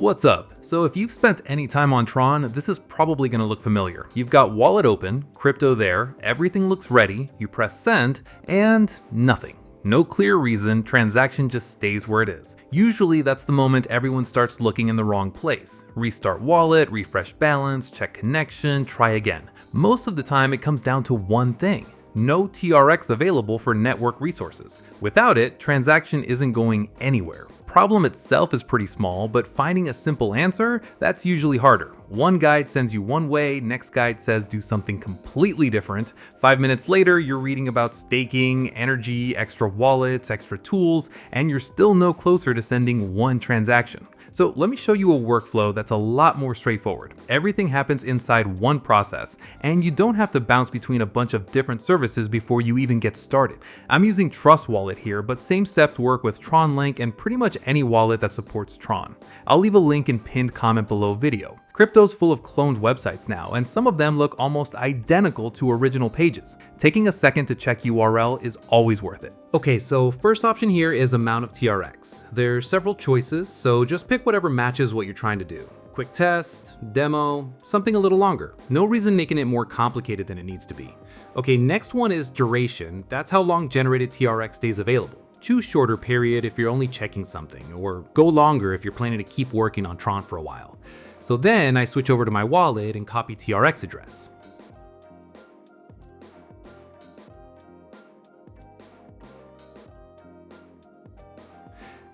What's up? So if you've spent any time on Tron, this is probably going to look familiar. You've got wallet open, crypto there, everything looks ready, you press send, and nothing. No clear reason, transaction just stays where it is. Usually that's the moment everyone starts looking in the wrong place. Restart wallet, refresh balance, check connection, try again. Most of the time it comes down to one thing. No TRX available for network resources. Without it, transaction isn't going anywhere. Problem itself is pretty small, but finding a simple answer, that's usually harder. One guide sends you one way, next guide says do something completely different. 5 minutes later, you're reading about staking, energy, extra wallets, extra tools, and you're still no closer to sending one transaction. So let me show you a workflow that's a lot more straightforward. Everything happens inside one process, and you don't have to bounce between a bunch of different services before you even get started. I'm using Trust Wallet here, but same steps work with TronLink and pretty much any wallet that supports Tron. I'll leave a link in pinned comment below video. Crypto's full of cloned websites now, and some of them look almost identical to original pages. Taking a second to check URL is always worth it. Okay, so first option here is amount of TRX. There's several choices, so just pick whatever matches what you're trying to do. Quick test, demo, something a little longer. No reason making it more complicated than it needs to be. Okay, next one is duration. That's how long generated TRX stays available. Choose shorter period if you're only checking something, or go longer if you're planning to keep working on Tron for a while. So then I switch over to my wallet and copy TRX address.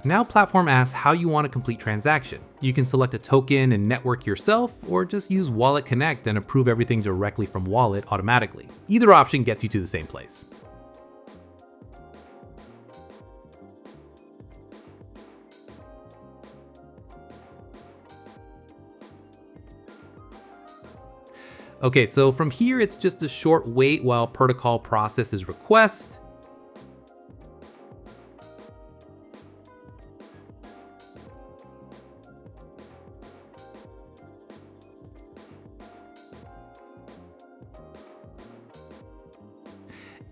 Now platform asks how you want to complete transaction. You can select a token and network yourself, or just use Wallet Connect and approve everything directly from wallet automatically. Either option gets you to the same place. Okay, so from here, it's just a short wait while protocol processes request.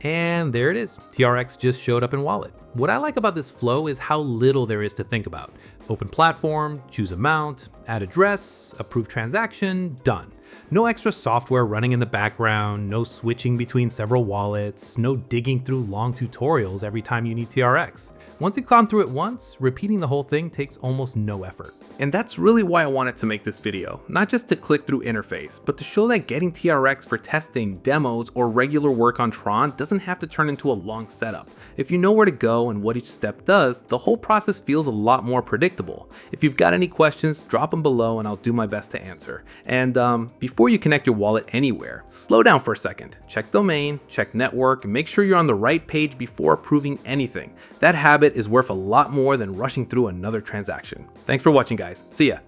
And there it is, TRX just showed up in wallet. What I like about this flow is how little there is to think about. Open platform, choose amount, add address, approve transaction, done. No extra software running in the background, no switching between several wallets, no digging through long tutorials every time you need TRX. Once you've gone through it once, repeating the whole thing takes almost no effort. And that's really why I wanted to make this video, not just to click through interface, but to show that getting TRX for testing, demos, or regular work on Tron doesn't have to turn into a long setup. If you know where to go and what each step does, the whole process feels a lot more predictable. If you've got any questions, drop them below and I'll do my best to answer. And before you connect your wallet anywhere, slow down for a second. Check domain, check network, and make sure you're on the right page before approving anything. That habit is worth a lot more than rushing through another transaction. Thanks for watching, guys. See ya.